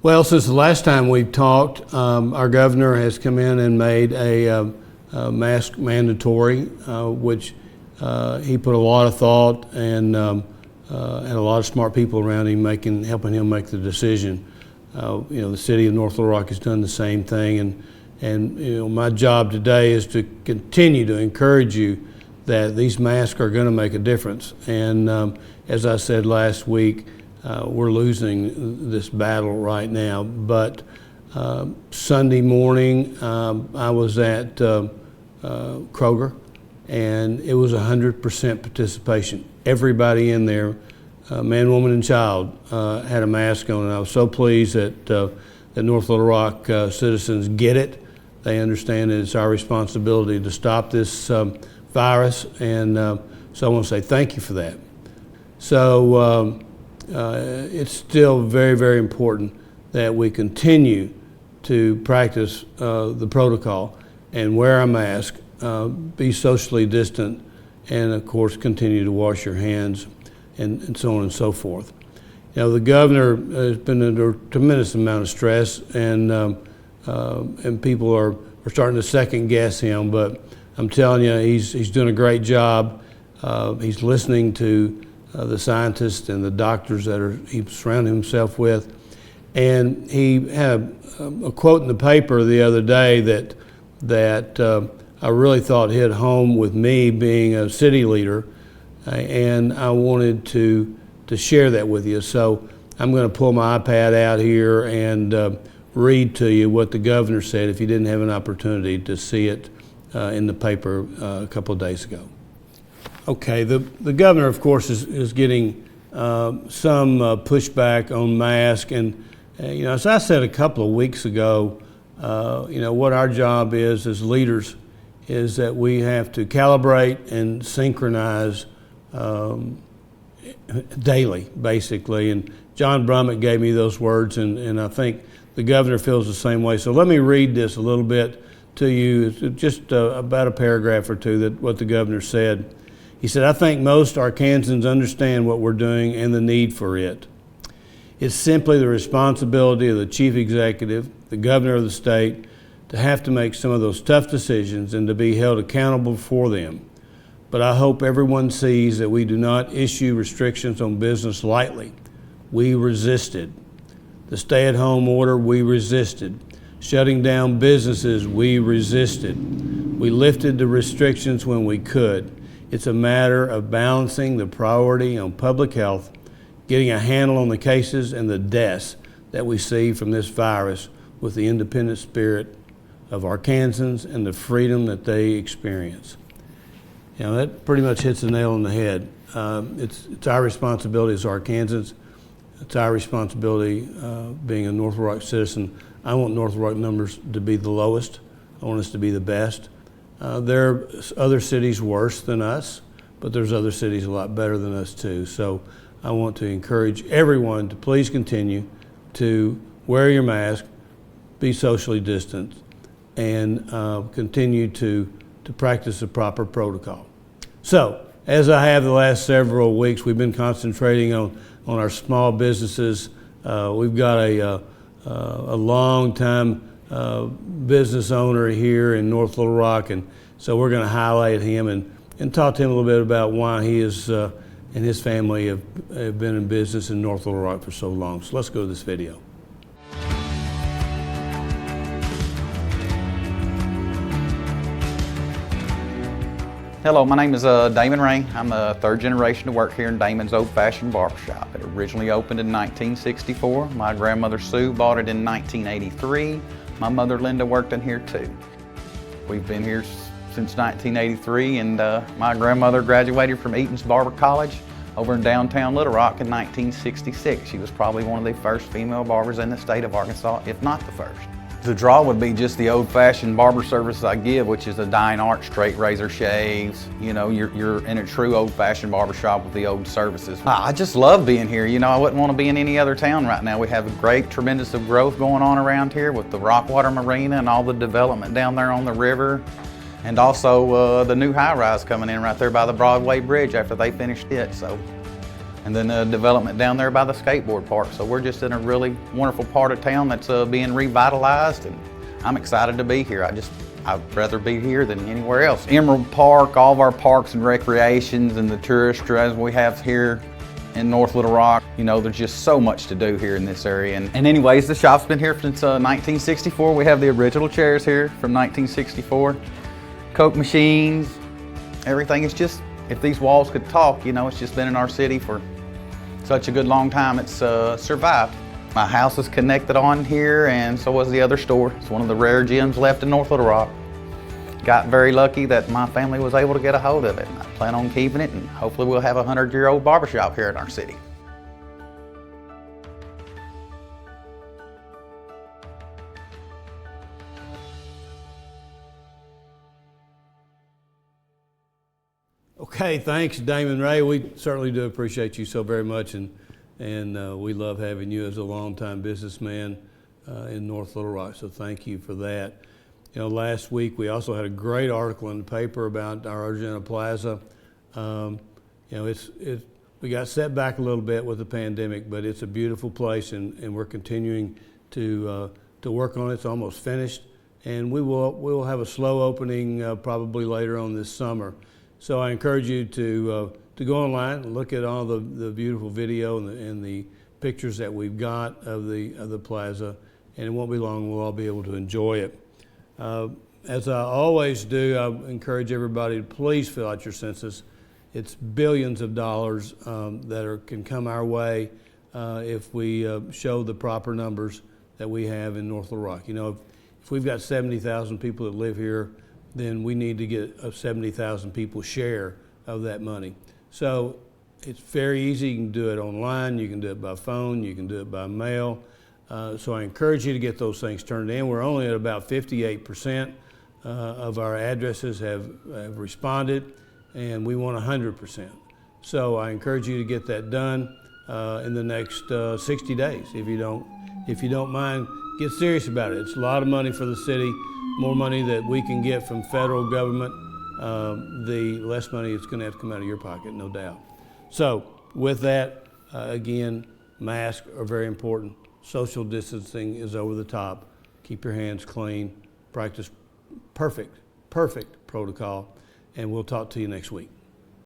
Well, since the last time we've talked, our governor has come in and made a mask mandatory, which he put a lot of thought and a lot of smart people around him helping him make the decision. The city of North Little Rock has done the same thing, and my job today is to continue to encourage you that these masks are going to make a difference. And as I said last week, we're losing this battle right now. But Sunday morning, I was at Kroger, and it was 100% participation. Everybody in there, man, woman, and child, had a mask on, and I was so pleased that North Little Rock citizens get it. They understand that it's our responsibility to stop this virus, and so I want to say thank you for that. So it's still very, very important that we continue to practice the protocol and wear a mask, be socially distant, and of course continue to wash your hands and so on and so forth. The governor has been under a tremendous amount of stress, and people are starting to second guess him, but I'm telling you, he's doing a great job. He's listening to the scientists and the doctors that he's surrounding himself with. And he had a quote in the paper the other day that I really thought hit home with me being a city leader, and I wanted to share that with you. So I'm going to pull my iPad out here and read to you what the governor said if you didn't have an opportunity to see it in the paper a couple of days ago. Okay, the governor, of course, is getting some pushback on masks, and as I said a couple of weeks ago, what our job is as leaders is that we have to calibrate and synchronize daily, basically. And John Brummett gave me those words, and I think the governor feels the same way. So let me read this a little bit to you, just about a paragraph or two, that what the governor said. He said, "I think most Arkansans understand what we're doing and the need for it. It's simply the responsibility of the chief executive, the governor of the state, to have to make some of those tough decisions and to be held accountable for them. But I hope everyone sees that we do not issue restrictions on business lightly. We resisted. The stay-at-home order, we resisted. Shutting down businesses, we resisted. We lifted the restrictions when we could. It's a matter of balancing the priority on public health, getting a handle on the cases and the deaths that we see from this virus with the independent spirit of Arkansans and the freedom that they experience." That pretty much hits the nail on the head. It's our responsibility as Arkansans. It's our responsibility being a North Little Rock citizen. I want North Little Rock numbers to be the lowest. I want us to be the best. There are other cities worse than us, but there's other cities a lot better than us too. So I want to encourage everyone to please continue to wear your mask, be socially distant, and continue to practice the proper protocol. So, as I have the last several weeks, we've been concentrating on our small businesses. We've got a long-time business owner here in North Little Rock, and so we're going to highlight him and talk to him a little bit about why he is and his family have been in business in North Little Rock for so long. So let's go to this video. Hello, my name is Damon Ray. I'm the third generation to work here in Damon's Old Fashioned Barbershop. It originally opened in 1964. My grandmother Sue bought it in 1983. My mother Linda worked in here too. We've been here since 1983, and my grandmother graduated from Eaton's Barber College over in downtown Little Rock in 1966. She was probably one of the first female barbers in the state of Arkansas, if not the first. The draw would be just the old-fashioned barber service I give, which is a dying arch, straight razor shaves. You're in a true old-fashioned barbershop with the old services. I just love being here. I wouldn't want to be in any other town right now. We have a great, tremendous of growth going on around here with the Rockwater Marina and all the development down there on the river. And also the new high-rise coming in right there by the Broadway Bridge after they finished it. So And then development down there by the skateboard park. So we're just in a really wonderful part of town that's being revitalized, and I'm excited to be here. I'd rather be here than anywhere else. Emerald Park, all of our parks and recreations and the tourist trails we have here in North Little Rock. You know, there's just so much to do here in this area. And anyways, the shop's been here since 1964. We have the original chairs here from 1964. Coke machines, everything. It's just, if these walls could talk, you know, it's just been in our city for such a good long time. It's survived. My house is connected on here, and so was the other store. It's one of the rare gems left in North Little Rock. Got very lucky that my family was able to get a hold of it. I plan on keeping it, and hopefully we'll have a 100-year-old barbershop here in our city. Okay, thanks, Damon Ray. We certainly do appreciate you so very much, and we love having you as a longtime businessman in North Little Rock, so thank you for that. You know, last week we also had a great article in the paper about our Argenta Plaza. You know, we got set back a little bit with the pandemic, but it's a beautiful place, and we're continuing to work on it. It's almost finished, and we'll have a slow opening probably later on this summer. So I encourage you to go online and look at all the beautiful video and the pictures that we've got of the plaza, and it won't be long. We'll all be able to enjoy it. As I always do, I encourage everybody to please fill out your census. It's billions of dollars that can come our way if we show the proper numbers that we have in North Little Rock. You know, if we've got 70,000 people that live here, then we need to get a 70,000 people share of that money. So it's very easy. You can do it online, you can do it by phone, you can do it by mail. So I encourage you to get those things turned in. We're only at about 58% of our addresses have responded, and we want 100%. So I encourage you to get that done in the next 60 days. If you don't mind, get serious about it. It's a lot of money for the city. More money that we can get from federal government, the less money it's going to have to come out of your pocket, no doubt. So with that, again, masks are very important. Social distancing is over the top. Keep your hands clean. Practice perfect protocol. And we'll talk to you next week.